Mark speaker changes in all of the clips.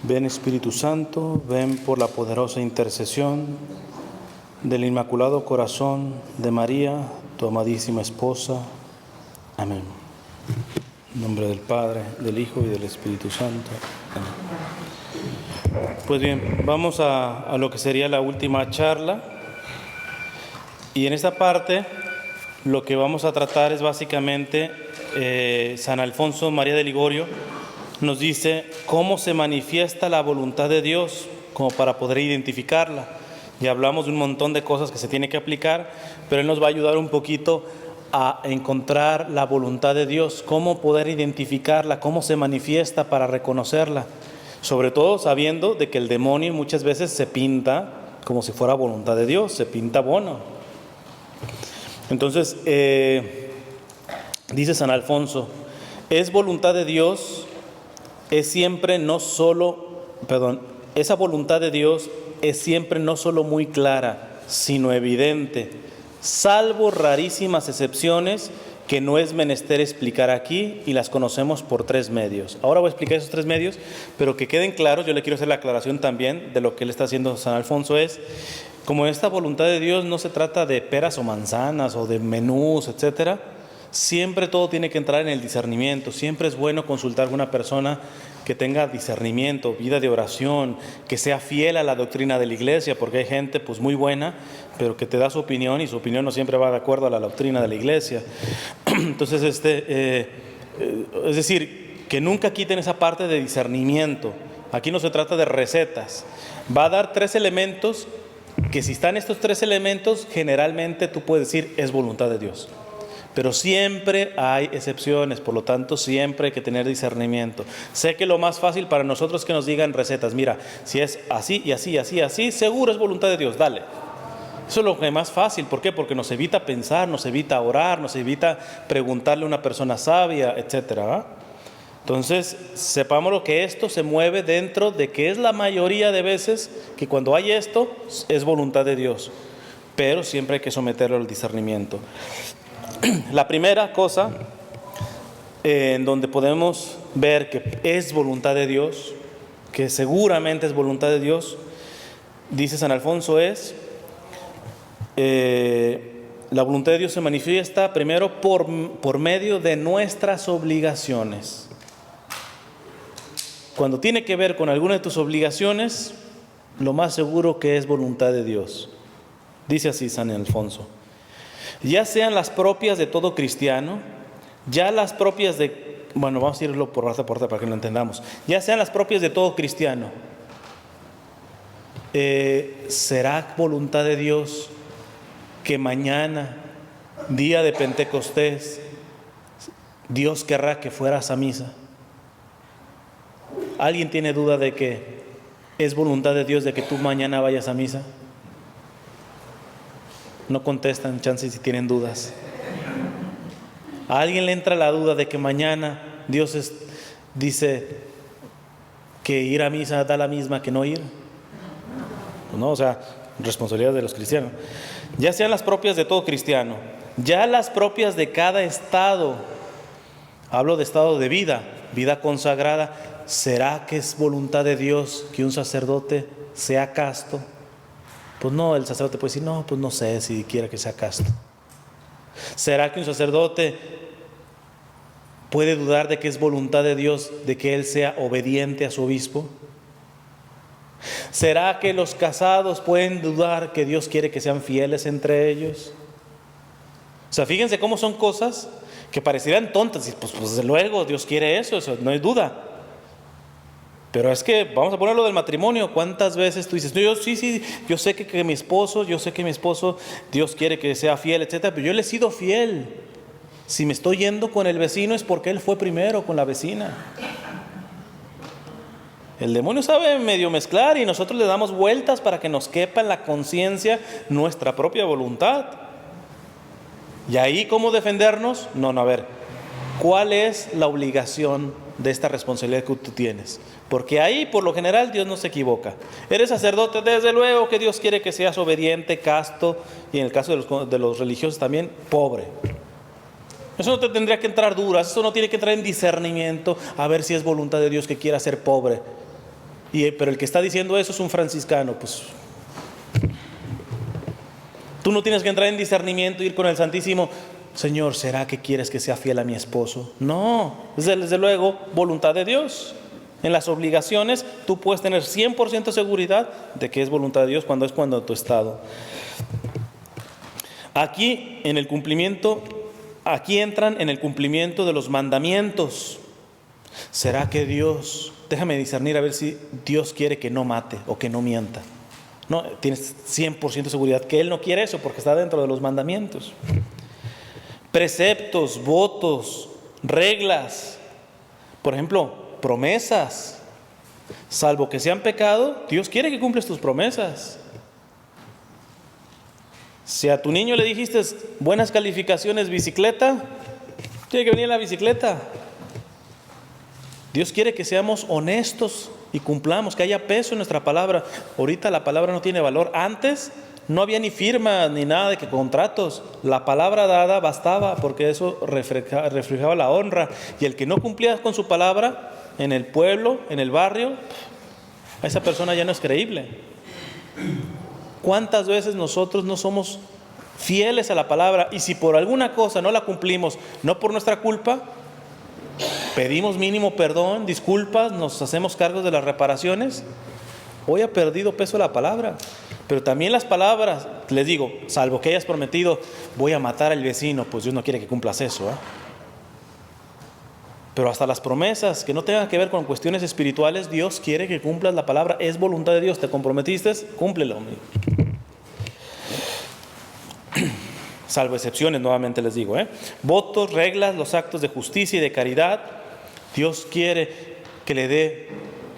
Speaker 1: Ven Espíritu Santo, ven por la poderosa intercesión del Inmaculado Corazón de María, tu amadísima esposa. Amén. En nombre del Padre, del Hijo y del Espíritu Santo. Amén. Pues bien, vamos a lo que sería la última charla. Y en esta parte lo que vamos a tratar es básicamente San Alfonso María de Ligorio nos dice cómo se manifiesta la voluntad de Dios, como para poder identificarla. Ya hablamos de un montón de cosas que se tiene que aplicar, pero Él nos va a ayudar un poquito a encontrar la voluntad de Dios, cómo poder identificarla, cómo se manifiesta para reconocerla. Sobre todo sabiendo de que el demonio muchas veces se pinta como si fuera voluntad de Dios, se pinta bueno. Entonces, dice San Alfonso, es voluntad de Dios, es siempre no solo, esa voluntad de Dios es siempre no solo muy clara, sino evidente, salvo rarísimas excepciones que no es menester explicar aquí y las conocemos por 3 medios. Ahora voy a explicar esos 3 medios, pero que queden claros. Yo le quiero hacer la aclaración también de lo que él está haciendo San Alfonso es, como esta voluntad de Dios no se trata de peras o manzanas o de menús, etcétera. Siempre todo tiene que entrar en el discernimiento. Siempre es bueno consultar con una persona que tenga discernimiento, vida de oración, que sea fiel a la doctrina de la Iglesia, porque hay gente pues muy buena, pero que te da su opinión y su opinión no siempre va de acuerdo a la doctrina de la Iglesia. Entonces, es decir, que nunca quiten esa parte de discernimiento. Aquí no se trata de recetas. Va a dar 3 elementos que si están estos 3 elementos, generalmente tú puedes decir es voluntad de Dios. Pero siempre hay excepciones, por lo tanto siempre hay que tener discernimiento. Sé que lo más fácil para nosotros es que nos digan recetas. Mira, si es así y así y así, así, seguro es voluntad de Dios, dale. Eso es lo que más fácil. ¿Por qué? Porque nos evita pensar, nos evita orar, nos evita preguntarle a una persona sabia, etcétera. Entonces, sepamos lo que esto se mueve dentro de que es la mayoría de veces que cuando hay esto es voluntad de Dios. Pero siempre hay que someterlo al discernimiento. La primera cosa en donde podemos ver que es voluntad de Dios, que seguramente es voluntad de Dios, dice San Alfonso, es la voluntad de Dios se manifiesta primero por medio de nuestras obligaciones. Cuando tiene que ver con alguna de tus obligaciones, lo más seguro que es voluntad de Dios. Dice así San Alfonso. Ya sean las propias de todo cristiano, ya las propias de, bueno, vamos a irlo por parte para que lo entendamos, ya sean las propias de todo cristiano, ¿será voluntad de Dios que mañana, día de Pentecostés, Dios querrá que fueras a misa? ¿Alguien tiene duda de que es voluntad de Dios de que tú mañana vayas a misa? No contestan, chance si tienen dudas. ¿A alguien le entra la duda de que mañana Dios dice que ir a misa da la misma que no ir? Pues no, o sea, responsabilidad de los cristianos. Ya sean las propias de todo cristiano, ya las propias de cada estado, hablo de estado de vida, vida consagrada. ¿Será que es voluntad de Dios que un sacerdote sea casto? Pues no, el sacerdote puede decir, no, pues no sé si quiera que sea casto. ¿Será que un sacerdote puede dudar de que es voluntad de Dios de que él sea obediente a su obispo? ¿Será que los casados pueden dudar que Dios quiere que sean fieles entre ellos? O sea, fíjense cómo son cosas que parecieran tontas. Pues desde luego Dios quiere eso no hay duda. Pero es que, vamos a ponerlo del matrimonio, ¿cuántas veces tú dices, no, yo sé que mi esposo, Dios quiere que sea fiel, etcétera, pero yo le he sido fiel. Si me estoy yendo con el vecino es porque él fue primero con la vecina. El demonio sabe medio mezclar y nosotros le damos vueltas para que nos quepa en la conciencia nuestra propia voluntad. ¿Y ahí cómo defendernos? No, a ver, ¿cuál es la obligación de esta responsabilidad que tú tienes? Porque ahí, por lo general, Dios no se equivoca. Eres sacerdote, desde luego que Dios quiere que seas obediente, casto, y en el caso de los religiosos también, pobre. Eso no te tendría que entrar duras, eso no tiene que entrar en discernimiento, a ver si es voluntad de Dios que quiera ser pobre. Pero el que está diciendo eso es un franciscano. Pues tú no tienes que entrar en discernimiento e ir con el Santísimo. Señor, ¿será que quieres que sea fiel a mi esposo? No, es desde luego voluntad de Dios. En las obligaciones tú puedes tener 100% seguridad de que es voluntad de Dios cuando tu estado. Aquí entran en el cumplimiento de los mandamientos. ¿Será que Dios, déjame discernir a ver si Dios quiere que no mate o que no mienta? No, tienes 100% seguridad que Él no quiere eso porque está dentro de los mandamientos. Preceptos, votos, reglas, por ejemplo, promesas. Salvo que sean pecado, Dios quiere que cumples tus promesas. Si a tu niño le dijiste buenas calificaciones, bicicleta, tiene que venir la bicicleta. Dios quiere que seamos honestos y cumplamos, que haya peso en nuestra palabra. Ahorita la palabra no tiene valor. Antes no había ni firmas ni nada de que contratos. La palabra dada bastaba porque eso reflejaba la honra. Y el que no cumplía con su palabra en el pueblo, en el barrio, a esa persona ya no es creíble. ¿Cuántas veces nosotros no somos fieles a la palabra? Y si por alguna cosa no la cumplimos, no por nuestra culpa, pedimos mínimo perdón, disculpas, nos hacemos cargos de las reparaciones. Hoy ha perdido peso la palabra. Pero también las palabras, les digo, salvo que hayas prometido, voy a matar al vecino, pues Dios no quiere que cumplas eso, ¿eh? Pero hasta las promesas que no tengan que ver con cuestiones espirituales, Dios quiere que cumplas la palabra. Es voluntad de Dios. ¿Te comprometiste? Cúmplelo. Salvo excepciones, nuevamente les digo, votos, reglas, los actos de justicia y de caridad. Dios quiere que le dé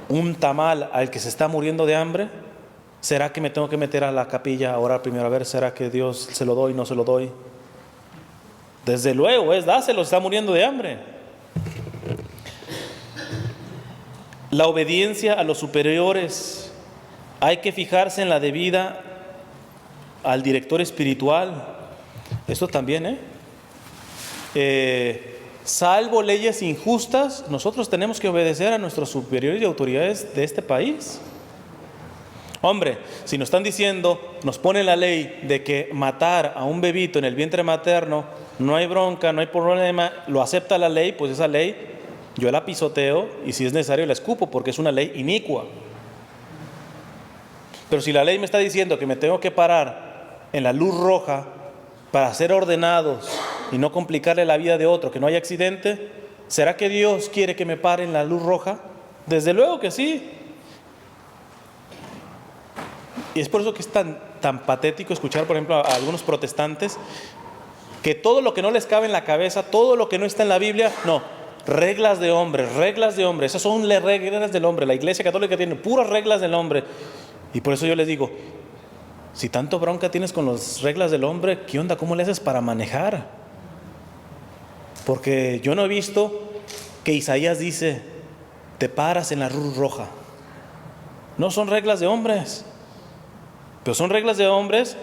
Speaker 1: un tamal al que se está muriendo de hambre. ¿Será que me tengo que meter a la capilla a orar primero? A ver, ¿será que Dios se lo doy, no se lo doy? Desde luego, dáselo, está muriendo de hambre. La obediencia a los superiores. Hay que fijarse en la debida al director espiritual. Esto también, salvo leyes injustas, nosotros tenemos que obedecer a nuestros superiores y autoridades de este país. Hombre, si nos están diciendo, nos pone la ley de que matar a un bebito en el vientre materno, no hay bronca, no hay problema, lo acepta la ley, pues esa ley yo la pisoteo y si es necesario la escupo porque es una ley inicua. Pero si la ley me está diciendo que me tengo que parar en la luz roja para ser ordenados y no complicarle la vida de otro, que no haya accidente, ¿será que Dios quiere que me pare en la luz roja? Desde luego que sí. Y es por eso que es tan patético escuchar, por ejemplo, a algunos protestantes que todo lo que no les cabe en la cabeza, todo lo que no está en la Biblia, no, reglas de hombre, esas son las reglas del hombre. La Iglesia Católica tiene puras reglas del hombre. Y por eso yo les digo, si tanto bronca tienes con las reglas del hombre, ¿qué onda? ¿Cómo le haces para manejar? Porque yo no he visto que Isaías dice, te paras en la luz roja. No son reglas de hombres, pero son reglas de hombres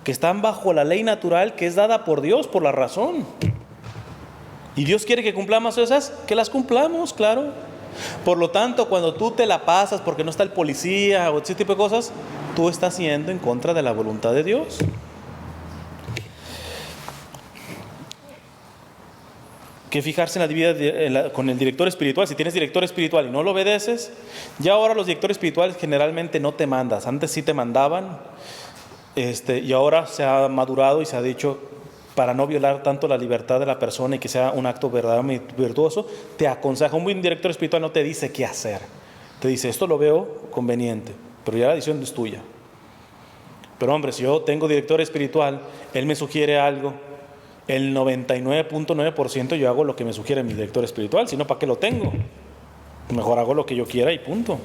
Speaker 1: que están bajo la ley natural que es dada por Dios, por la razón. Y Dios quiere que cumplamos esas, que las cumplamos, claro. Por lo tanto, cuando tú te la pasas porque no está el policía o ese tipo de cosas, tú estás yendo en contra de la voluntad de Dios. Que fijarse en la vida con el director espiritual. Si tienes director espiritual y no lo obedeces, ya ahora los directores espirituales generalmente no te mandas. Antes sí te mandaban, y ahora se ha madurado y se ha dicho, para no violar tanto la libertad de la persona y que sea un acto verdaderamente virtuoso, te aconseja. Un buen director espiritual no te dice qué hacer. Te dice, esto lo veo conveniente, pero ya la decisión es tuya. Pero hombre, si yo tengo director espiritual, él me sugiere algo, el 99.9% yo hago lo que me sugiere mi director espiritual, si no, ¿para qué lo tengo? Mejor hago lo que yo quiera y punto.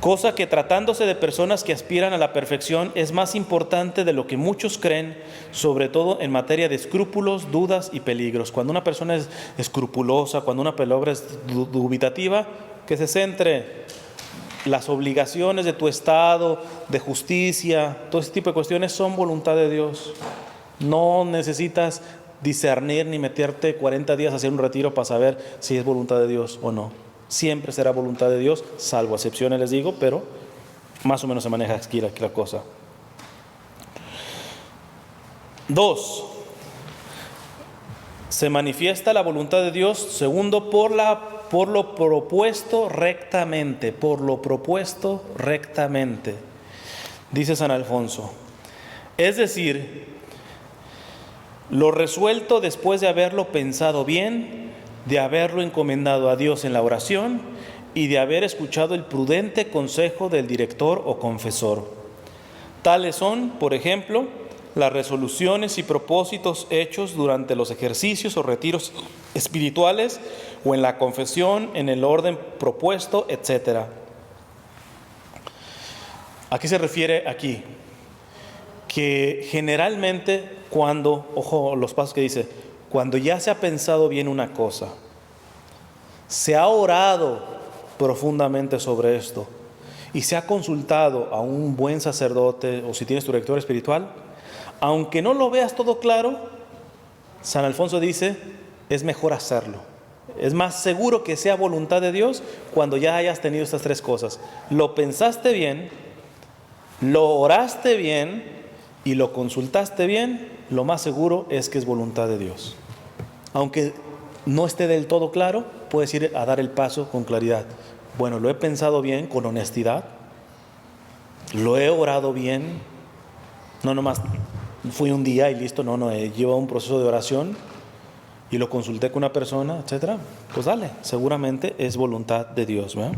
Speaker 1: Cosa que tratándose de personas que aspiran a la perfección es más importante de lo que muchos creen, sobre todo en materia de escrúpulos, dudas y peligros. Cuando una persona es escrupulosa, cuando una palabra es dubitativa, que se centre las obligaciones de tu estado, de justicia, todo ese tipo de cuestiones son voluntad de Dios. No necesitas discernir ni meterte 40 días a hacer un retiro para saber si es voluntad de Dios o no. Siempre será voluntad de Dios, salvo excepciones les digo, pero más o menos se maneja aquí la cosa. 2. Se manifiesta la voluntad de Dios, segundo, por lo propuesto rectamente, por lo propuesto rectamente, dice San Alfonso. Es decir, lo resuelto después de haberlo pensado bien, de haberlo encomendado a Dios en la oración y de haber escuchado el prudente consejo del director o confesor. Tales son, por ejemplo, las resoluciones y propósitos hechos durante los ejercicios o retiros espirituales o en la confesión, en el orden propuesto, etc. ¿A qué se refiere aquí? Que generalmente cuando, ojo los pasos que dice, cuando ya se ha pensado bien una cosa, se ha orado profundamente sobre esto y se ha consultado a un buen sacerdote o si tienes tu director espiritual, aunque no lo veas todo claro, San Alfonso dice, es mejor hacerlo. Es más seguro que sea voluntad de Dios cuando ya hayas tenido estas tres cosas. Lo pensaste bien, lo oraste bien y lo consultaste bien, lo más seguro es que es voluntad de Dios. Aunque no esté del todo claro, puedes ir a dar el paso con claridad. Bueno, lo he pensado bien, con honestidad, lo he orado bien, no nomás fui un día y listo, no, he llevado un proceso de oración y lo consulté con una persona, etcétera. Pues dale, seguramente es voluntad de Dios, ¿verdad?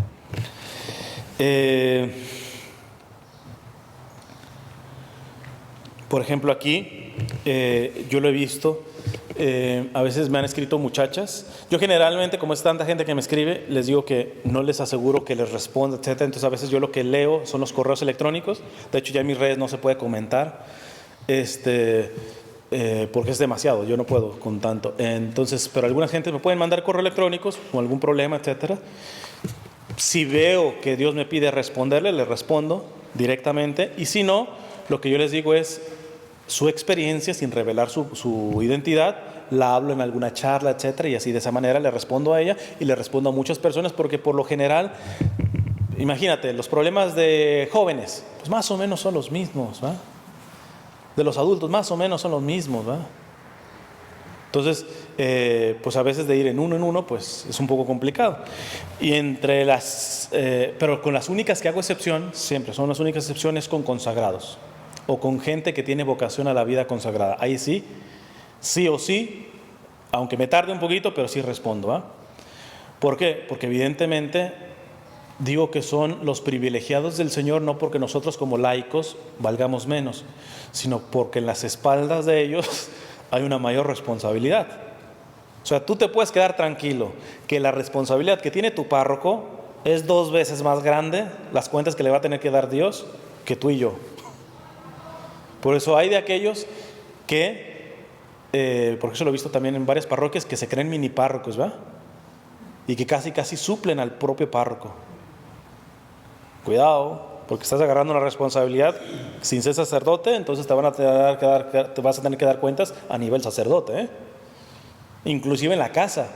Speaker 1: Por ejemplo, aquí yo lo he visto, a veces me han escrito muchachas. Yo generalmente, como es tanta gente que me escribe, les digo que no les aseguro que les responda, etcétera. Entonces a veces yo lo que leo son los correos electrónicos. De hecho ya en mis redes no se puede comentar, porque es demasiado, yo no puedo con tanto. Entonces, pero algunas gente me pueden mandar correos electrónicos con algún problema, etcétera. Si veo que Dios me pide responderle, le respondo directamente. Y si no, lo que yo les digo es su experiencia, sin revelar su identidad, la hablo en alguna charla, etcétera, y así de esa manera le respondo a ella y le respondo a muchas personas, porque por lo general, imagínate, los problemas de jóvenes, pues más o menos son los mismos, ¿va? De los adultos, más o menos son los mismos, ¿va? Entonces, pues a veces de ir en uno, pues es un poco complicado. Y entre pero con las únicas que hago excepción, siempre son las únicas excepciones con consagrados o con gente que tiene vocación a la vida consagrada. Ahí sí o sí, aunque me tarde un poquito, pero sí respondo, ¿va? ¿Por qué? Porque evidentemente digo que son los privilegiados del Señor, no porque nosotros como laicos valgamos menos, sino porque en las espaldas de ellos hay una mayor responsabilidad. O sea, tú te puedes quedar tranquilo que la responsabilidad que tiene tu párroco es 2 veces más grande, las cuentas que le va a tener que dar Dios, que tú y yo. Por eso hay de aquellos que, porque eso lo he visto también en varias parroquias, que se creen mini párrocos, ¿va? Y que casi suplen al propio párroco. Cuidado, porque estás agarrando una responsabilidad sin ser sacerdote, entonces te vas a tener que dar cuentas a nivel sacerdote, ¿eh? Inclusive en la casa.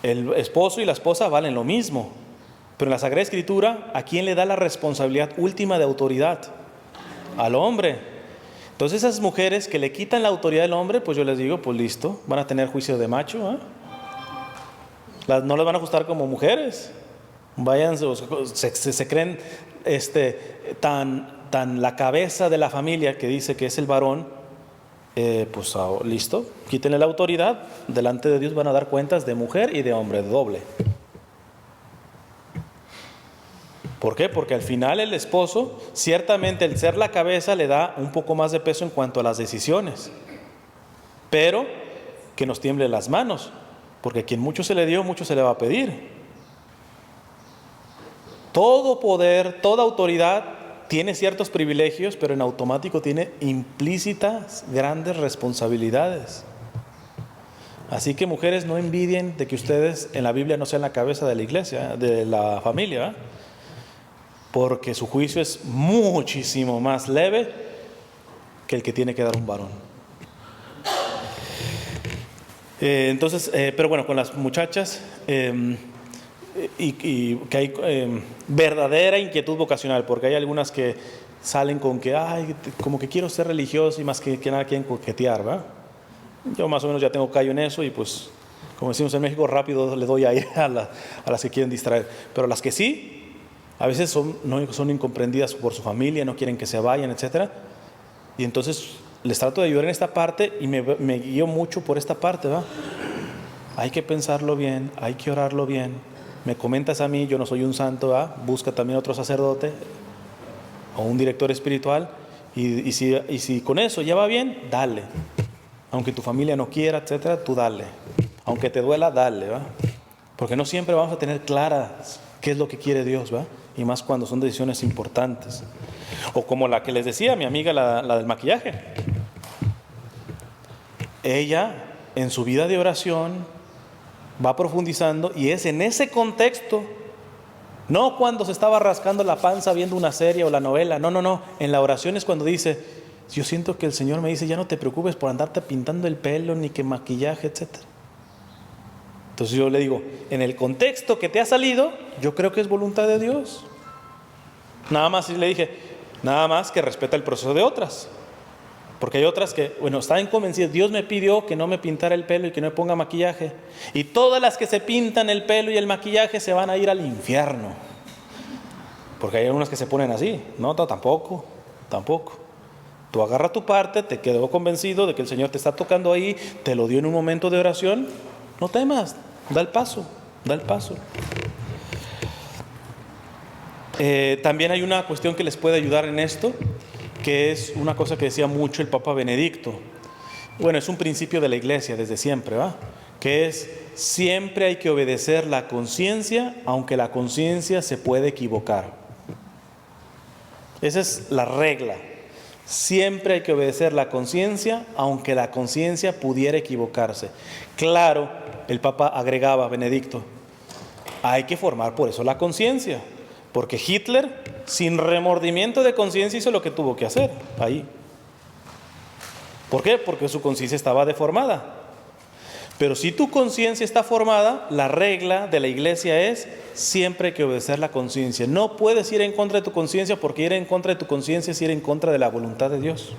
Speaker 1: El esposo y la esposa valen lo mismo, pero en la Sagrada Escritura, ¿a quién le da la responsabilidad última de autoridad? Al hombre. Entonces esas mujeres que le quitan la autoridad al hombre, pues yo les digo, pues listo, van a tener juicio de macho, ¿eh? No las van a ajustar como mujeres. Vayan, se creen tan la cabeza de la familia que dice que es el varón, pues listo, quítenle la autoridad, delante de Dios van a dar cuentas de mujer y de hombre, de doble. ¿Por qué? Porque al final el esposo, ciertamente el ser la cabeza le da un poco más de peso en cuanto a las decisiones, pero que nos tiemble las manos, porque a quien mucho se le dio, mucho se le va a pedir. Todo poder, toda autoridad tiene ciertos privilegios, pero en automático tiene implícitas grandes responsabilidades. Así que mujeres, no envidien de que ustedes en la Biblia no sean la cabeza de la iglesia, de la familia, ¿eh? Porque su juicio es muchísimo más leve que el que tiene que dar un varón. Entonces, pero bueno, con las muchachas, y que hay verdadera inquietud vocacional, porque hay algunas que salen con que, ay, como que quiero ser religioso y más que nada quieren coquetear, ¿va? Yo más o menos ya tengo callo en eso y pues, como decimos en México, rápido le doy aire a las que quieren distraer. Pero las que sí, a veces son incomprendidas por su familia, no quieren que se vayan, etc. Y entonces les trato de ayudar en esta parte y me guío mucho por esta parte, ¿va? Hay que pensarlo bien, hay que orarlo bien. Me comentas a mí, yo no soy un santo, ¿va? Busca también otro sacerdote o un director espiritual y si con eso ya va bien, dale. Aunque tu familia no quiera, etcétera, tú dale. Aunque te duela, dale, ¿va? Porque no siempre vamos a tener claras qué es lo que quiere Dios, ¿va? Y más cuando son decisiones importantes. O como la que les decía mi amiga, la del maquillaje. Ella, en su vida de oración, va profundizando y es en ese contexto, no cuando se estaba rascando la panza viendo una serie o la novela, no. En la oración es cuando dice, yo siento que el Señor me dice, ya no te preocupes por andarte pintando el pelo, ni que maquillaje, etcétera. Entonces yo le digo, en el contexto que te ha salido, yo creo que es voluntad de Dios. Nada más, y le dije, nada más que respeta el proceso de otras. Porque hay otras que, bueno, están convencidas, Dios me pidió que no me pintara el pelo y que no me ponga maquillaje. Y todas las que se pintan el pelo y el maquillaje se van a ir al infierno. Porque hay algunas que se ponen así. No, tampoco. Tú agarra tu parte, te quedó convencido de que el Señor te está tocando ahí, te lo dio en un momento de oración, no temas, da el paso. También hay una cuestión que les puede ayudar en esto, que es una cosa que decía mucho el Papa Benedicto. Bueno, es un principio de la Iglesia desde siempre, ¿va? Que es, siempre hay que obedecer la conciencia, aunque la conciencia se puede equivocar. Esa es la regla. Siempre hay que obedecer la conciencia, aunque la conciencia pudiera equivocarse. Claro, el Papa agregaba, Benedicto, hay que formar por eso la conciencia, porque Hitler, sin remordimiento de conciencia, hizo lo que tuvo que hacer ahí. ¿Por qué? Porque su conciencia estaba deformada. Pero si tu conciencia está formada, la regla de la Iglesia es siempre hay que obedecer la conciencia. No puedes ir en contra de tu conciencia, porque ir en contra de tu conciencia es ir en contra de la voluntad de Dios.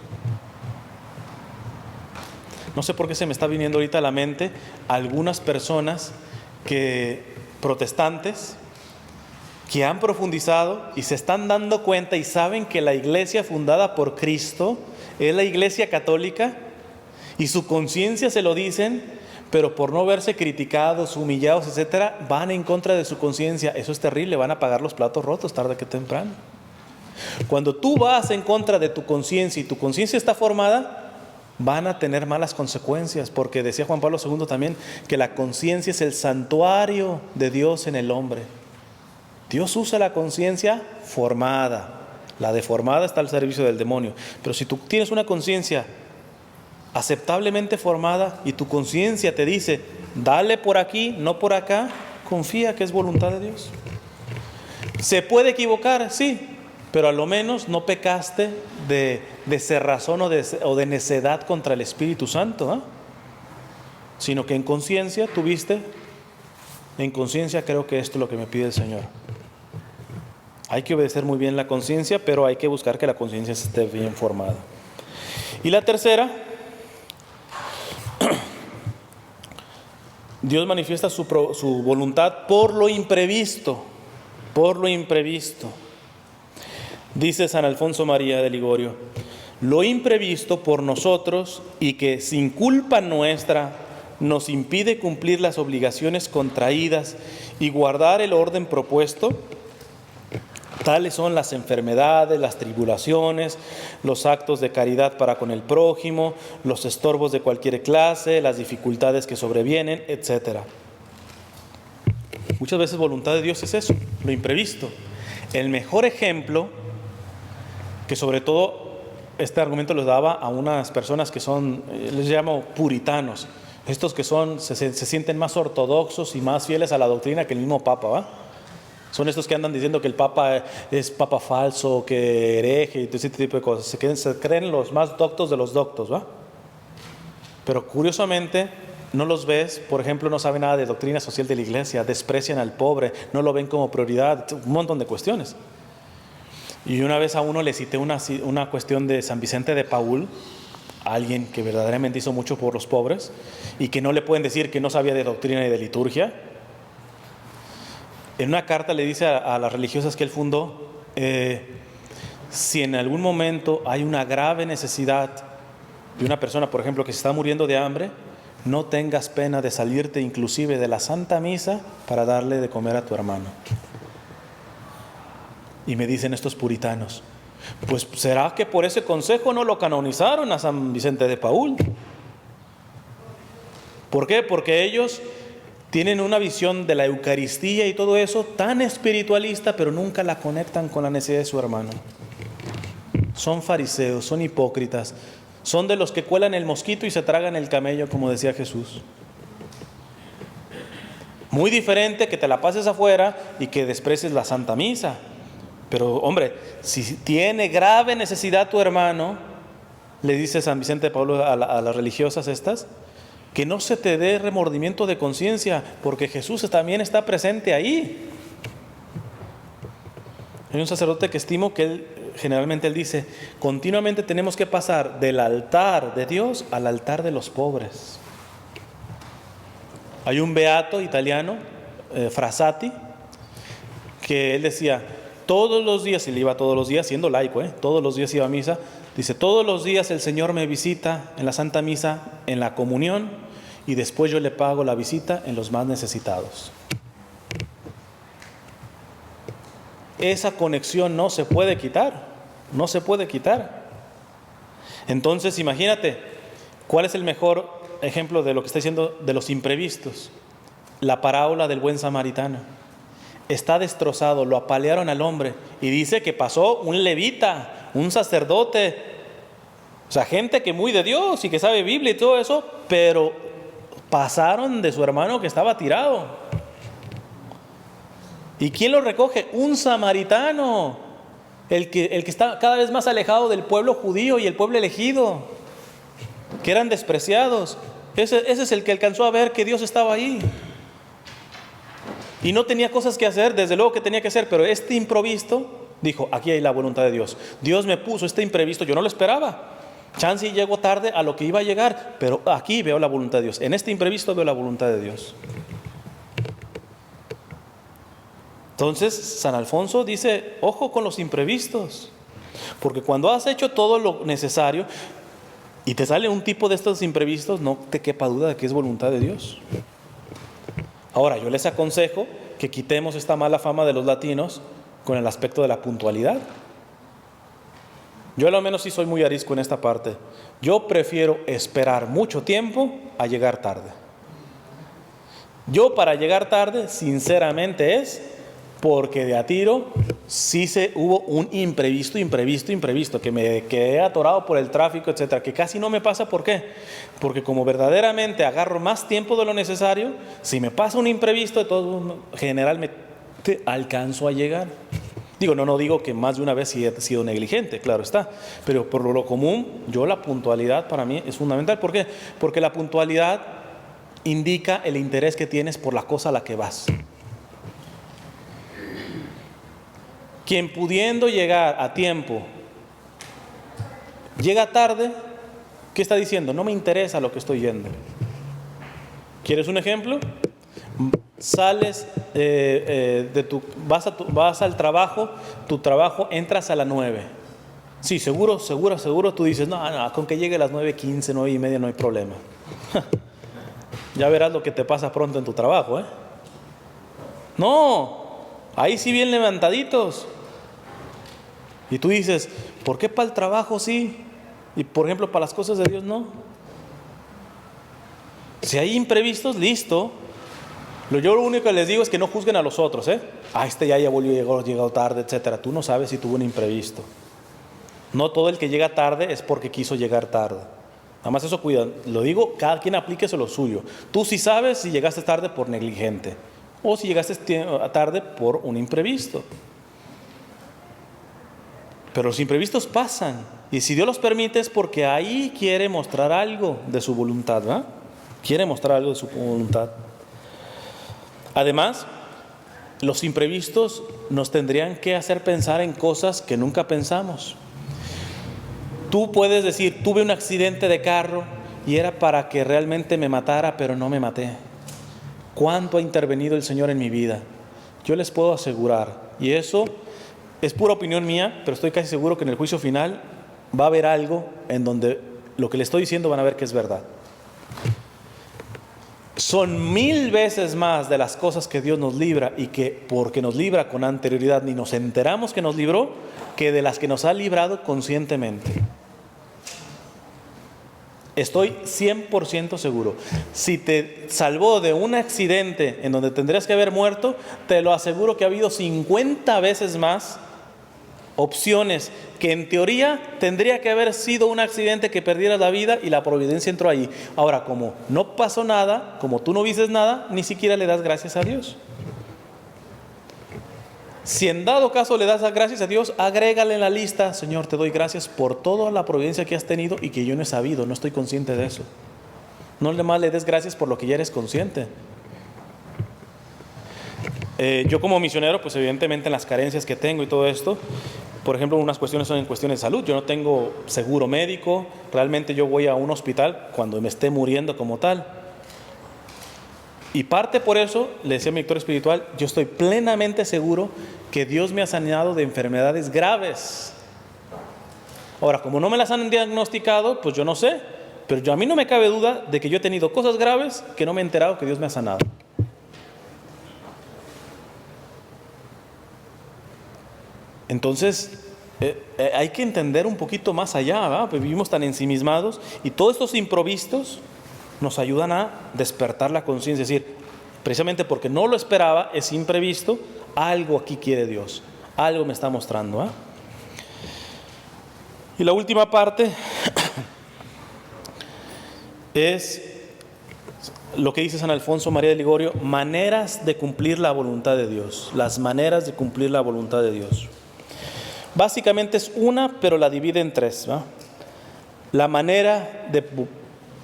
Speaker 1: No sé por qué se me está viniendo ahorita a la mente algunas personas protestantes que han profundizado y se están dando cuenta y saben que la iglesia fundada por Cristo es la Iglesia católica y su conciencia se lo dicen, pero por no verse criticados, humillados, etcétera, van en contra de su conciencia. Eso es terrible, van a pagar los platos rotos tarde que temprano. Cuando tú vas en contra de tu conciencia y tu conciencia está formada, van a tener malas consecuencias, porque decía Juan Pablo II también que la conciencia es el santuario de Dios en el hombre. Dios usa la conciencia formada, la deformada está al servicio del demonio. Pero si tú tienes una conciencia aceptablemente formada y tu conciencia te dice, dale por aquí, no por acá, confía que es voluntad de Dios. ¿Se puede equivocar? Sí, pero a lo menos no pecaste de cerrazón o de necedad contra el Espíritu Santo, ¿eh? Sino que en conciencia tuviste, en conciencia creo que esto es lo que me pide el Señor. Hay que obedecer muy bien la conciencia, pero hay que buscar que la conciencia esté bien formada. Y la tercera, Dios manifiesta su voluntad por lo imprevisto, Dice San Alfonso María de Ligorio, lo imprevisto por nosotros y que sin culpa nuestra nos impide cumplir las obligaciones contraídas y guardar el orden propuesto. Tales son las enfermedades, las tribulaciones, los actos de caridad para con el prójimo, los estorbos de cualquier clase, las dificultades que sobrevienen, etc. Muchas veces voluntad de Dios es eso, lo imprevisto. El mejor ejemplo, que sobre todo este argumento los daba a unas personas que son, les llamo puritanos, estos que se sienten más ortodoxos y más fieles a la doctrina que el mismo Papa, ¿va? Son estos que andan diciendo que el Papa es Papa falso, que hereje y todo ese tipo de cosas. Se creen los más doctos de los doctos, ¿va? Pero curiosamente, no los ves, por ejemplo, no saben nada de doctrina social de la iglesia, desprecian al pobre, no lo ven como prioridad, un montón de cuestiones. Y una vez a uno le cité una cuestión de San Vicente de Paúl, alguien que verdaderamente hizo mucho por los pobres y que no le pueden decir que no sabía de doctrina y de liturgia. En una carta le dice a las religiosas que él fundó, si en algún momento hay una grave necesidad de una persona, por ejemplo, que se está muriendo de hambre, no tengas pena de salirte inclusive de la Santa Misa para darle de comer a tu hermano. Y me dicen estos puritanos, pues ¿será que por ese consejo no lo canonizaron a San Vicente de Paúl? ¿Por qué? Porque ellos tienen una visión de la Eucaristía y todo eso tan espiritualista, pero nunca la conectan con la necesidad de su hermano. Son fariseos, son hipócritas, son de los que cuelan el mosquito y se tragan el camello, como decía Jesús. Muy diferente que te la pases afuera y que desprecies la Santa Misa. Pero hombre, si tiene grave necesidad tu hermano, le dice San Vicente de Paúl a las religiosas estas, que no se te dé remordimiento de conciencia, porque Jesús también está presente ahí. Hay un sacerdote que estimo que generalmente él dice, continuamente tenemos que pasar del altar de Dios al altar de los pobres. Hay un beato italiano, Frassati, que él decía, todos los días, y le iba todos los días, siendo laico, todos los días iba a misa, dice, todos los días el Señor me visita en la Santa Misa, en la comunión, y después yo le pago la visita en los más necesitados. Esa conexión no se puede quitar, no se puede quitar. Entonces, imagínate, ¿cuál es el mejor ejemplo de lo que está diciendo de los imprevistos? La parábola del buen samaritano. Está destrozado, lo apalearon al hombre, y dice que pasó un levita, un sacerdote, o sea, gente que muy de Dios y que sabe Biblia y todo eso, pero pasaron de su hermano que estaba tirado. ¿Y quién lo recoge? Un samaritano, el que está cada vez más alejado del pueblo judío y el pueblo elegido, que eran despreciados. Ese es el que alcanzó a ver que Dios estaba ahí. Y no tenía cosas que hacer, desde luego que tenía que hacer, pero este imprevisto, dijo, aquí hay la voluntad de Dios. Dios me puso este imprevisto, yo no lo esperaba. Chance llegó tarde a lo que iba a llegar, pero aquí veo la voluntad de Dios. En este imprevisto veo la voluntad de Dios. Entonces, San Alfonso dice, ojo con los imprevistos, porque cuando has hecho todo lo necesario y te sale un tipo de estos imprevistos, no te quepa duda de que es voluntad de Dios. Ahora, yo les aconsejo que quitemos esta mala fama de los latinos con el aspecto de la puntualidad. Yo a lo menos sí soy muy arisco en esta parte. Yo prefiero esperar mucho tiempo a llegar tarde. Yo para llegar tarde, sinceramente es porque de a tiro sí hubo un imprevisto, que me quedé atorado por el tráfico, etcétera, que casi no me pasa. ¿Por qué? Porque como verdaderamente agarro más tiempo de lo necesario, si me pasa un imprevisto, de todo generalmente alcanzo a llegar. Digo, no digo que más de una vez sí he sido negligente, claro está, pero por lo común, la puntualidad para mí es fundamental. ¿Por qué? Porque la puntualidad indica el interés que tienes por la cosa a la que vas. Quien pudiendo llegar a tiempo llega tarde, ¿qué está diciendo? No me interesa lo que estoy yendo. ¿Quieres un ejemplo? Sales vas al trabajo, tu trabajo entras a las 9. Sí, seguro, tú dices, no, con que llegue a las 9:15, 9:30 no hay problema. Ya verás lo que te pasa pronto en tu trabajo, No, ahí sí bien levantaditos. Y tú dices, ¿por qué para el trabajo sí? Y por ejemplo, para las cosas de Dios no. Si hay imprevistos, listo. Yo lo único que les digo es que no juzguen a los otros, este ya volvió, llegó tarde, etcétera. Tú no sabes si tuvo un imprevisto. No todo el que llega tarde es porque quiso llegar tarde. Nada más eso cuida. Lo digo, cada quien aplíquese lo suyo. Tú sí sabes si llegaste tarde por negligente o si llegaste tarde por un imprevisto. Pero los imprevistos pasan. Y si Dios los permite es porque ahí quiere mostrar algo de su voluntad, ¿verdad? quiere mostrar algo de su voluntad. Además, los imprevistos nos tendrían que hacer pensar en cosas que nunca pensamos. Tú puedes decir, tuve un accidente de carro y era para que realmente me matara, pero no me maté. ¿Cuánto ha intervenido el Señor en mi vida? Yo les puedo asegurar, y eso es pura opinión mía, pero estoy casi seguro que en el juicio final va a haber algo en donde lo que le estoy diciendo van a ver que es verdad. Son 1000 veces más de las cosas que Dios nos libra, y que porque nos libra con anterioridad ni nos enteramos que nos libró, que de las que nos ha librado conscientemente. Estoy 100% seguro. Si te salvó de un accidente en donde tendrías que haber muerto, te lo aseguro que ha habido 50 veces más opciones que en teoría tendría que haber sido un accidente que perdieras la vida y la providencia entró ahí. Ahora, como no pasó nada, como tú no viste nada, ni siquiera le das gracias a Dios. Si en dado caso le das gracias a Dios, agrégale en la lista: Señor, te doy gracias por toda la providencia que has tenido y que yo no he sabido, no estoy consciente de eso. No más le des gracias por lo que ya eres consciente. Yo como misionero, pues evidentemente en las carencias que tengo y todo esto, por ejemplo, unas cuestiones son en cuestiones de salud. Yo no tengo seguro médico, realmente yo voy a un hospital cuando me esté muriendo como tal. Y parte por eso, le decía a mi director espiritual, yo estoy plenamente seguro que Dios me ha sanado de enfermedades graves. Ahora, como no me las han diagnosticado, pues yo no sé, pero a mí no me cabe duda de que yo he tenido cosas graves que no me he enterado que Dios me ha sanado. Entonces, hay que entender un poquito más allá, ¿verdad? Pues vivimos tan ensimismados, y todos estos imprevistos nos ayudan a despertar la conciencia, es decir, precisamente porque no lo esperaba, es imprevisto, algo aquí quiere Dios, algo me está mostrando, ¿eh? Y la última parte es lo que dice San Alfonso María de Ligorio: maneras de cumplir la voluntad de Dios, las maneras de cumplir la voluntad de Dios. Básicamente es una, pero la divide en tres, ¿va? La manera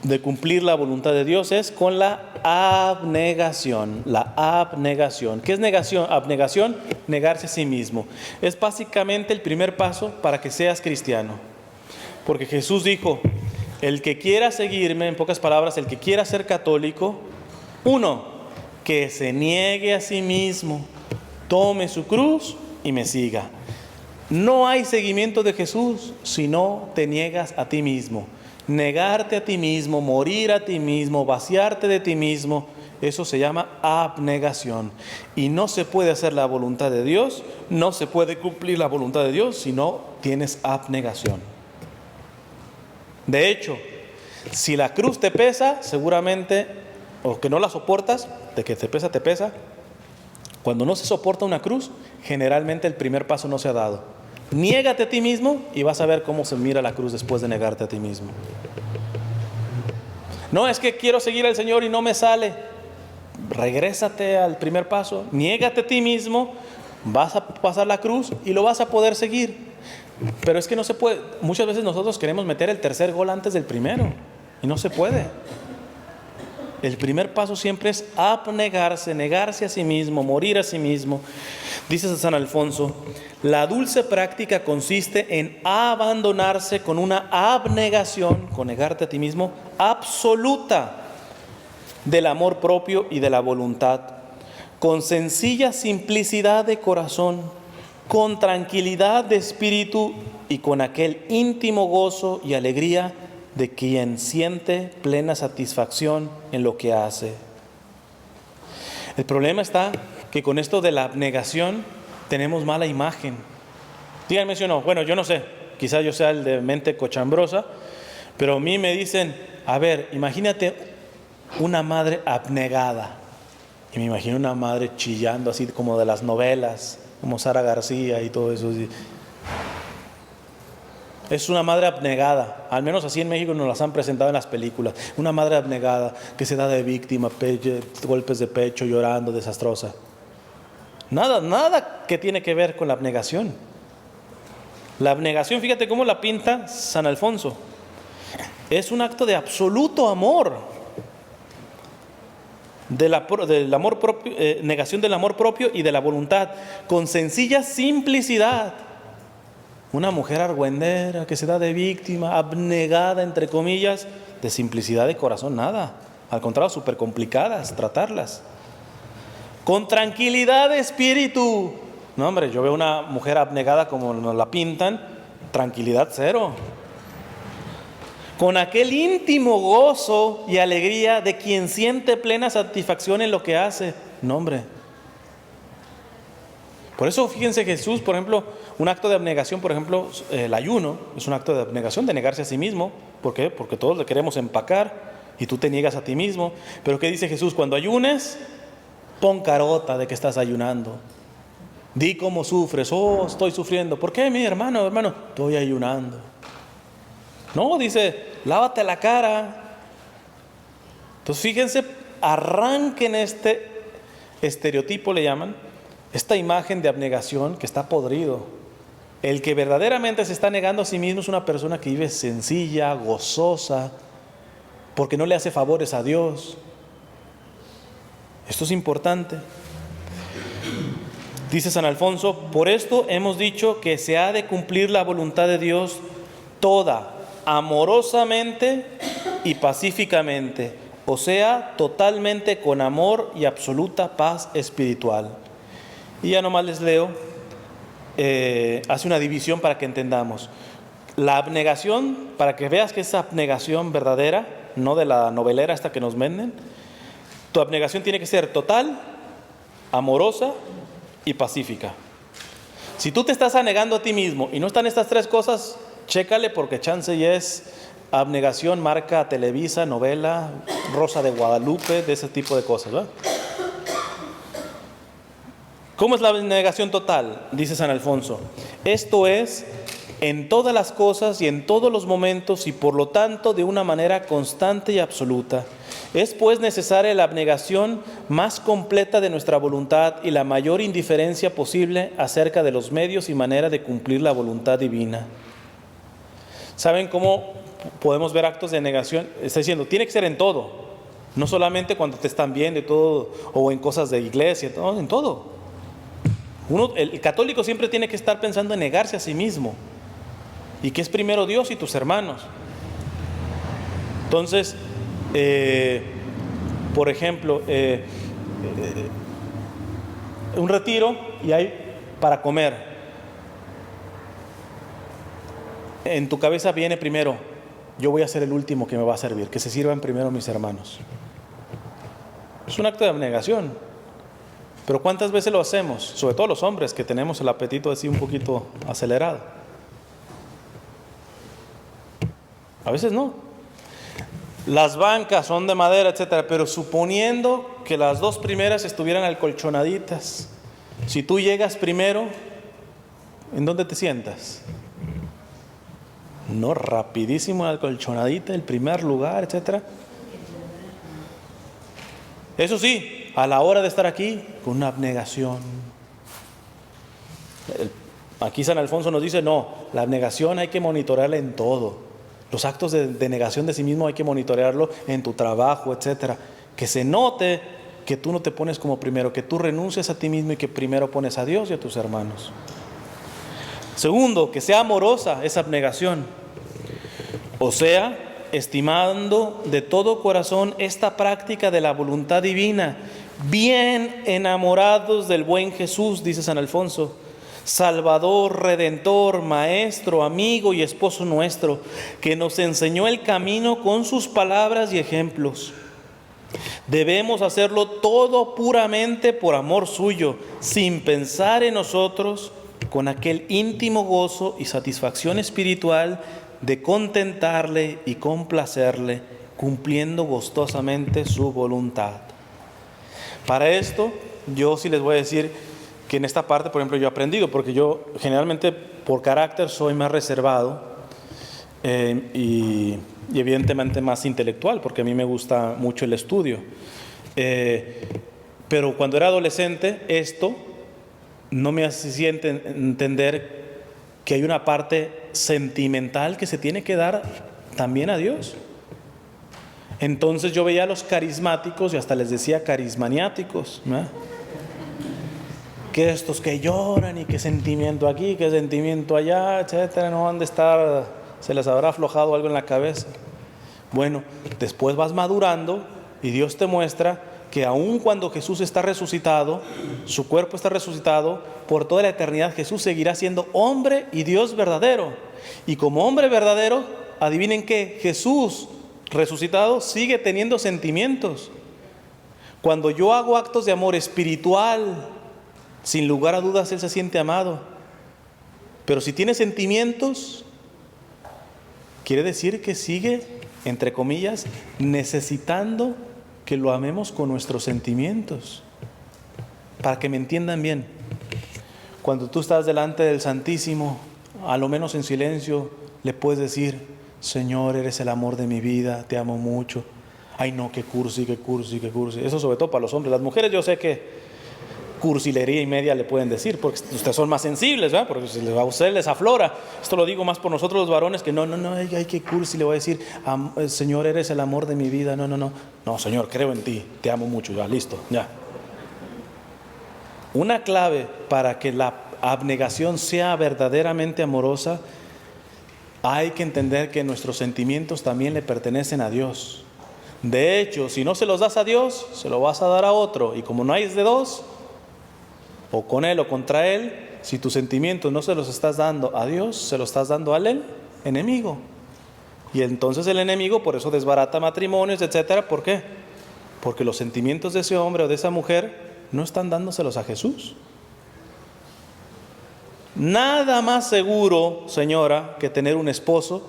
Speaker 1: de cumplir la voluntad de Dios es con la abnegación. La abnegación. ¿Qué es negación? Abnegación, negarse a sí mismo. Es básicamente el primer paso para que seas cristiano. Porque Jesús dijo: el que quiera seguirme, en pocas palabras, el que quiera ser católico, uno, que se niegue a sí mismo, tome su cruz y me siga. No hay seguimiento de Jesús si no te niegas a ti mismo. Negarte a ti mismo, morir a ti mismo, vaciarte de ti mismo, eso se llama abnegación. Y no se puede hacer la voluntad de Dios, no se puede cumplir la voluntad de Dios si no tienes abnegación. De hecho, si la cruz te pesa, seguramente, o que no la soportas, de que te pesa, te pesa. Cuando no se soporta una cruz, generalmente el primer paso no se ha dado. Niégate a ti mismo y vas a ver cómo se mira la cruz después de negarte a ti mismo. No, es que quiero seguir al Señor y no me sale. Regrésate al primer paso, niégate a ti mismo, vas a pasar la cruz y lo vas a poder seguir. Pero es que no se puede. Muchas veces nosotros queremos meter el tercer gol antes del primero y no se puede. El primer paso siempre es abnegarse, negarse a sí mismo, morir a sí mismo. Dice San Alfonso: la dulce práctica consiste en abandonarse con una abnegación, con negarte a ti mismo, absoluta del amor propio y de la voluntad, con sencilla simplicidad de corazón, con tranquilidad de espíritu y con aquel íntimo gozo y alegría de quien siente plena satisfacción en lo que hace. El problema está que con esto de la abnegación tenemos mala imagen. Díganme si o no. Bueno, yo no sé, quizás yo sea el de mente cochambrosa, pero a mí me dicen: a ver, imagínate una madre abnegada. Y me imagino una madre chillando así como de las novelas, como Sara García y todo eso. Es una madre abnegada, al menos así en México nos las han presentado en las películas. Una madre abnegada que se da de víctima, golpes de pecho, llorando, desastrosa. Nada que tiene que ver con la abnegación. La abnegación, fíjate cómo la pinta San Alfonso. Es un acto de absoluto amor. del amor propio, negación del amor propio y de la voluntad, con sencilla simplicidad. Una mujer argüendera que se da de víctima, abnegada, entre comillas, de simplicidad de corazón, nada. Al contrario, súper complicadas tratarlas. Con tranquilidad de espíritu. No, hombre, yo veo una mujer abnegada como nos la pintan, tranquilidad cero. Con aquel íntimo gozo y alegría de quien siente plena satisfacción en lo que hace. No, hombre. Por eso fíjense Jesús, por ejemplo, un acto de abnegación, por ejemplo, el ayuno es un acto de abnegación, de negarse a sí mismo. ¿Por qué? Porque todos le queremos empacar y tú te niegas a ti mismo. Pero ¿qué dice Jesús? Cuando ayunes, pon carota de que estás ayunando. Di cómo sufres. Oh, estoy sufriendo. ¿Por qué, mi hermano? Estoy ayunando. No, dice, lávate la cara. Entonces fíjense, arranquen este estereotipo, le llaman, esta imagen de abnegación que está podrido. El que verdaderamente se está negando a sí mismo es una persona que vive sencilla, gozosa, porque no le hace favores a Dios. Esto es importante. Dice San Alfonso, por esto hemos dicho que se ha de cumplir la voluntad de Dios toda, amorosamente y pacíficamente, o sea, totalmente con amor y absoluta paz espiritual. Y ya nomás les leo, hace una división para que entendamos. La abnegación, para que veas que es abnegación verdadera, no de la novelera esta que nos venden, tu abnegación tiene que ser total, amorosa y pacífica. Si tú te estás anegando a ti mismo y no están estas tres cosas, chécale, porque chance ya es abnegación marca Televisa, novela, Rosa de Guadalupe, de ese tipo de cosas, ¿verdad? ¿Cómo es la abnegación total? Dice San Alfonso. Esto es, en todas las cosas y en todos los momentos y por lo tanto de una manera constante y absoluta. Es pues necesaria la abnegación más completa de nuestra voluntad y la mayor indiferencia posible acerca de los medios y manera de cumplir la voluntad divina. ¿Saben cómo podemos ver actos de negación? Está diciendo, tiene que ser en todo, no solamente cuando te están viendo y todo, o en cosas de iglesia, no, en todo. El católico siempre tiene que estar pensando en negarse a sí mismo, y que es primero Dios y tus hermanos. Entonces, por ejemplo, un retiro y hay para comer. En tu cabeza viene primero, yo voy a ser el último que me va a servir, que se sirvan primero mis hermanos. Es un acto de abnegación. Pero ¿cuántas veces lo hacemos? Sobre todo los hombres, que tenemos el apetito así un poquito acelerado. A veces no. Las bancas son de madera, etcétera, pero suponiendo que las dos primeras estuvieran acolchonaditas, si tú llegas primero, ¿en dónde te sientas? No, rapidísimo, acolchonadita, el primer lugar, etcétera. Eso sí, a la hora de estar aquí, con una abnegación. Aquí San Alfonso nos dice, no, la abnegación hay que monitorearla en todo. Los actos de negación de sí mismo hay que monitorearlo en tu trabajo, etcétera. Que se note que tú no te pones como primero, que tú renuncias a ti mismo y que primero pones a Dios y a tus hermanos. Segundo, que sea amorosa esa abnegación. O sea, estimando de todo corazón esta práctica de la voluntad divina, bien enamorados del buen Jesús, dice San Alfonso, Salvador, Redentor, Maestro, amigo y esposo nuestro, que nos enseñó el camino con sus palabras y ejemplos. Debemos hacerlo todo puramente por amor suyo, sin pensar en nosotros, con aquel íntimo gozo y satisfacción espiritual de contentarle y complacerle, cumpliendo gustosamente su voluntad. Para esto, yo sí les voy a decir que en esta parte, por ejemplo, yo he aprendido, porque yo generalmente por carácter soy más reservado y evidentemente más intelectual, porque a mí me gusta mucho el estudio. Pero cuando era adolescente, esto no me hacía entender que hay una parte sentimental que se tiene que dar también a Dios. Entonces yo veía a los carismáticos y hasta les decía carismaniáticos, ¿no? Que estos que lloran y que sentimiento aquí, que sentimiento allá, etcétera, no han de estar, se les habrá aflojado algo en la cabeza. Bueno, después vas madurando y Dios te muestra que aun cuando Jesús está resucitado, su cuerpo está resucitado, por toda la eternidad Jesús seguirá siendo hombre y Dios verdadero. Y como hombre verdadero, adivinen qué, Jesús resucitado sigue teniendo sentimientos. Cuando yo hago actos de amor espiritual, sin lugar a dudas Él se siente amado. Pero si tiene sentimientos, quiere decir que sigue, entre comillas, necesitando que lo amemos con nuestros sentimientos. Para que me entiendan bien, cuando tú estás delante del Santísimo, a lo menos en silencio, le puedes decir: Señor, eres el amor de mi vida, te amo mucho. Ay no, qué cursi, qué cursi, qué cursi. Eso sobre todo para los hombres. Las mujeres yo sé que cursilería y media le pueden decir, porque ustedes son más sensibles, ¿verdad? Porque a ustedes les aflora. Esto lo digo más por nosotros los varones, que no, ay, qué cursi, le voy a decir: Señor, eres el amor de mi vida. No, Señor, creo en ti, te amo mucho, ya, listo, ya. Una clave para que la abnegación sea verdaderamente amorosa, hay que entender que nuestros sentimientos también le pertenecen a Dios. De hecho, si no se los das a Dios, se lo vas a dar a otro, y como no hay de dos, o con Él o contra Él, si tus sentimientos no se los estás dando a Dios, se los estás dando al enemigo. Y entonces el enemigo por eso desbarata matrimonios, etcétera. ¿Por qué? Porque los sentimientos de ese hombre o de esa mujer no están dándoselos a Jesús. Nada más seguro, señora, que tener un esposo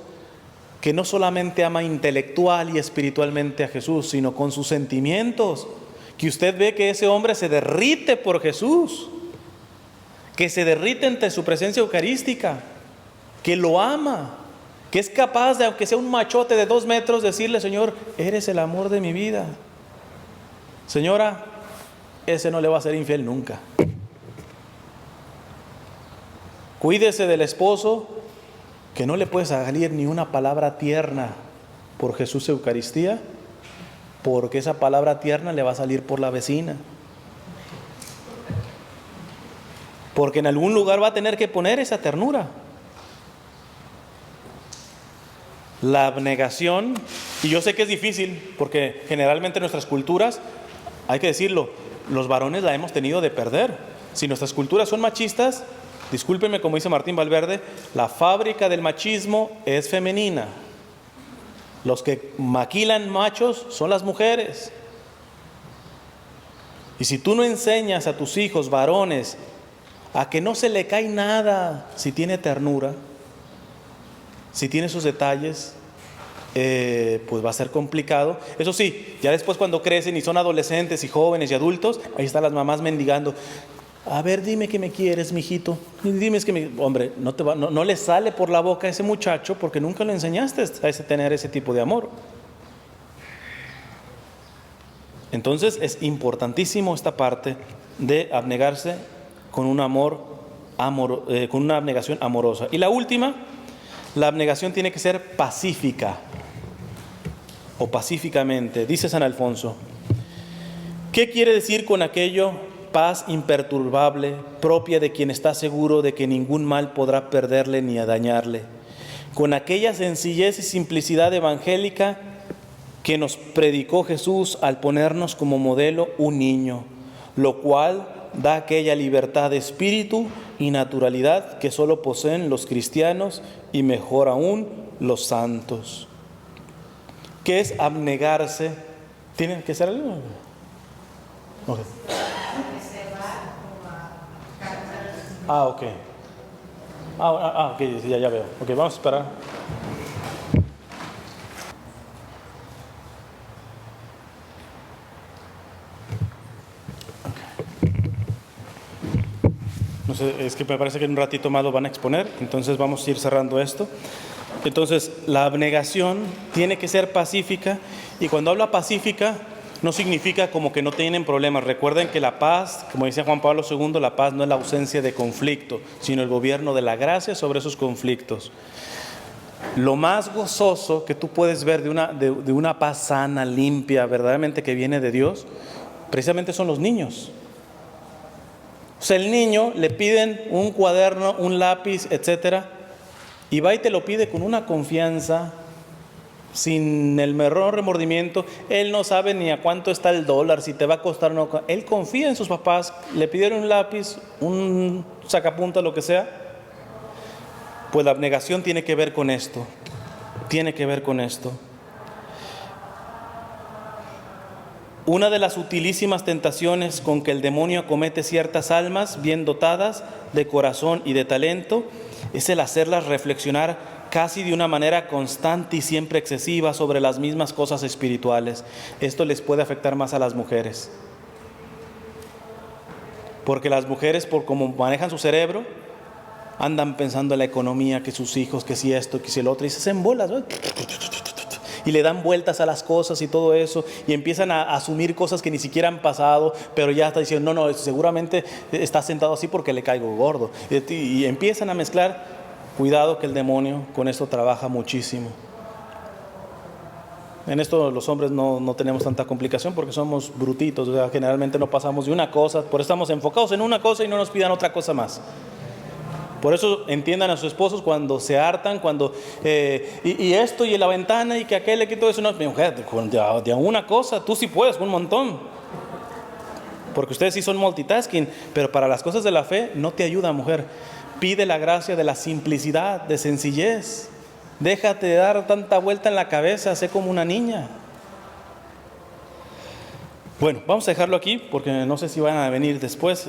Speaker 1: que no solamente ama intelectual y espiritualmente a Jesús, sino con sus sentimientos. Que usted ve que ese hombre se derrite por Jesús, que se derrite ante su presencia eucarística, que lo ama, que es capaz de, aunque sea un machote de 2 metros, decirle: Señor, eres el amor de mi vida. Señora, ese no le va a ser infiel nunca. Cuídese del esposo que no le puede salir ni una palabra tierna por Jesús Eucaristía, porque esa palabra tierna le va a salir por la vecina. Porque en algún lugar va a tener que poner esa ternura. La abnegación, y yo sé que es difícil, porque generalmente en nuestras culturas, hay que decirlo, los varones la hemos tenido de perder. Si nuestras culturas son machistas, discúlpenme, como dice Martín Valverde, la fábrica del machismo es femenina. Los que maquilan machos son las mujeres. Y si tú no enseñas a tus hijos varones a que no se le cae nada si tiene ternura, si tiene sus detalles, pues va a ser complicado. Eso sí, ya después cuando crecen y son adolescentes y jóvenes y adultos, ahí están las mamás mendigando: a ver, dime que me quieres, mijito. Dime que hombre, no le sale por la boca a ese muchacho porque nunca le enseñaste a tener ese tipo de amor. Entonces es importantísimo esta parte de abnegarse con un con una abnegación amorosa. Y la última, la abnegación tiene que ser pacífica o pacíficamente. Dice San Alfonso: ¿qué quiere decir con aquello? Paz imperturbable, propia de quien está seguro de que ningún mal podrá perderle ni a dañarle, con aquella sencillez y simplicidad evangélica que nos predicó Jesús al ponernos como modelo un niño, lo cual da aquella libertad de espíritu y naturalidad que solo poseen los cristianos y mejor aún los santos. ¿Qué es abnegarse? ¿Tiene que ser algo? Okay. Ok. Ok, ya veo. Ok, vamos a esperar. No sé, es que me parece que en un ratito más lo van a exponer, entonces vamos a ir cerrando esto. Entonces, la abnegación tiene que ser pacífica, y cuando habla pacífica, no significa como que no tienen problemas. Recuerden que la paz, como decía Juan Pablo II, la paz no es la ausencia de conflicto, sino el gobierno de la gracia sobre esos conflictos. Lo más gozoso que tú puedes ver de una paz sana, limpia, verdaderamente que viene de Dios, precisamente son los niños. O sea, el niño le piden un cuaderno, un lápiz, etcétera, y va y te lo pide con una confianza, sin el menor remordimiento. Él no sabe ni a cuánto está el dólar, si te va a costar o no. Él confía en sus papás, le pidieron un lápiz, un sacapuntas, lo que sea. Pues la abnegación tiene que ver con esto. Tiene que ver con esto. Una de las utilísimas tentaciones con que el demonio acomete ciertas almas bien dotadas de corazón y de talento es el hacerlas reflexionar casi de una manera constante y siempre excesiva sobre las mismas cosas espirituales. Esto les puede afectar más a las mujeres. Porque las mujeres, por cómo manejan su cerebro, andan pensando en la economía, que sus hijos, que si esto, que si el otro, y se hacen bolas, ¿no? Y le dan vueltas a las cosas y todo eso, y empiezan a asumir cosas que ni siquiera han pasado, pero ya está diciendo, no, seguramente está sentado así porque le caigo gordo. Y empiezan a mezclar. Cuidado, que el demonio con esto trabaja muchísimo. En esto los hombres no tenemos tanta complicación porque somos brutitos, o sea, generalmente no pasamos de una cosa, por eso estamos enfocados en una cosa y no nos pidan otra cosa más. Por eso entiendan a sus esposos cuando se hartan, cuando y esto y la ventana y que aquel le quitó eso. No, mi mujer, de una cosa, tú sí puedes, un montón. Porque ustedes sí son multitasking, pero para las cosas de la fe no te ayuda, mujer. Pide la gracia de la simplicidad, de sencillez. Déjate de dar tanta vuelta en la cabeza, sé como una niña. Bueno, vamos a dejarlo aquí porque no sé si van a venir después.